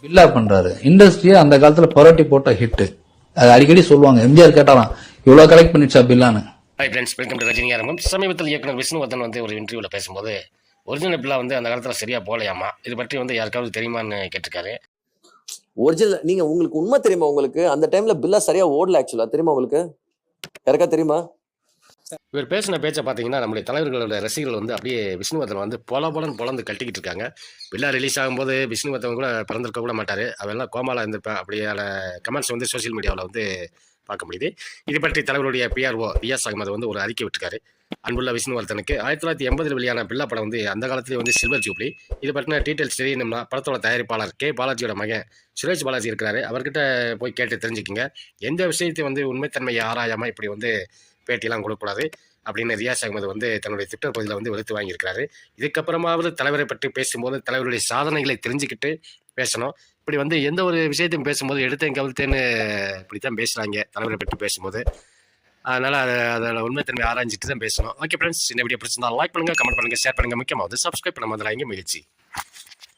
பில்லா பண்றாரு. இண்டஸ்ட்ரியை அந்த காலத்துல புரட்டி போட்ட ஹிட். அது அடிக்கடி சொல்லுவாங்க, எம்ஜிஆர் கேட்டாலாம் இவ்வளவு கலெக்ட் பண்ணிச்சா பில்லான்னு. Hi friends, welcome to Rajini Aarambam. சமீபத்தில் இயக்குனர் விஷ்ணுவர்தன் வந்து ஒரு இன்டர்வியூவில் பேசும்போது ஒரிஜினல் பில்லா வந்து அந்த காலத்தில் சரியா போகலையாமா, இது பற்றி வந்து யாருக்காவது தெரியுமான்னு கேட்டிருக்காரு. ஒரிஜினல் நீங்க உங்களுக்கு உண்மை தெரியுமா? உங்களுக்கு அந்த டைம்ல பில்லா சரியா ஓடல ஆக்சுவலா தெரியுமா? உங்களுக்கு யாருக்கா தெரியுமா? இவர் பேசின பேச்சை பார்த்தீங்கன்னா நம்முடைய தலைவர்களோட ரசிகர்கள் வந்து அப்படியே விஷ்ணுவர்தன் வந்து பொலன்னு பொலந்து கட்டிக்கிட்டு இருக்காங்க. பில்லா ரிலீஸ் ஆகும்போது விஷ்ணுவர்தன் கூட பிறந்திருக்க கூட மாட்டார், அவெல்லாம் கோமாலா இருந்திருப்பேன் அப்படியான கமெண்ட்ஸ் வந்து சோசியல் மீடியாவில் வந்து பார்க்க முடியுது. இது பற்றி தலைவருடைய பிஆர்ஓ ரியாஸ் அகமது வந்து ஒரு அறிக்கை விட்டுருக்காரு. அன்புள்ள விஷ்ணுவர்தனுக்கு 1980 வெளியான பில்லா படம் வந்து அந்த காலத்திலேயே வந்து சில்வர் ஜூப்ளி. இது பற்றின டீட்டெயில்ஸ் தெரியணும்னா படத்தோட தயாரிப்பாளர் கே பாலாஜியோட மகன் சுரேஷ் பாலாஜி இருக்கிறாரு, அவர்கிட்ட போய் கேட்டு தெரிஞ்சுக்கிங்க. எந்த விஷயத்தை வந்து உண்மைத்தன்மையை ஆராயாமல் இப்படி வந்து பேட்டியெல்லாம் கொடுக்கக்கூடாது அப்படின்னு ரியாஸ் அகமது வந்து தன்னுடைய ட்விட்டர் பகுதியில் வந்து வெளுத்து வாங்கியிருக்கிறாரு. இதுக்கப்புறமாவது தலைவரை பற்றி பேசும்போது தலைவருடைய சாதனைகளை தெரிஞ்சுக்கிட்டு பேசணும். இப்படி வந்து எந்த ஒரு விஷயத்தையும் பேசும்போது எடுத்தேன் கவிழ்த்தேன்னு இப்படித்தான் பேசுகிறாங்க தலைவரை பற்றி பேசும்போது. அதனால் அதில் உண்மைத்தன்மை ஆராய்ஞ்சிட்டு தான் பேசணும். ஓகே ஃப்ரெண்ட்ஸ், இந்த வீடியோ பிடிச்சிருந்தா லைக் பண்ணுங்கள், கமெண்ட் பண்ணுங்கள், ஷேர் பண்ணுங்கள், முக்கியமாக வந்து சப்ஸ்கிரைப் பண்ண மாதிரி மகிழ்ச்சி.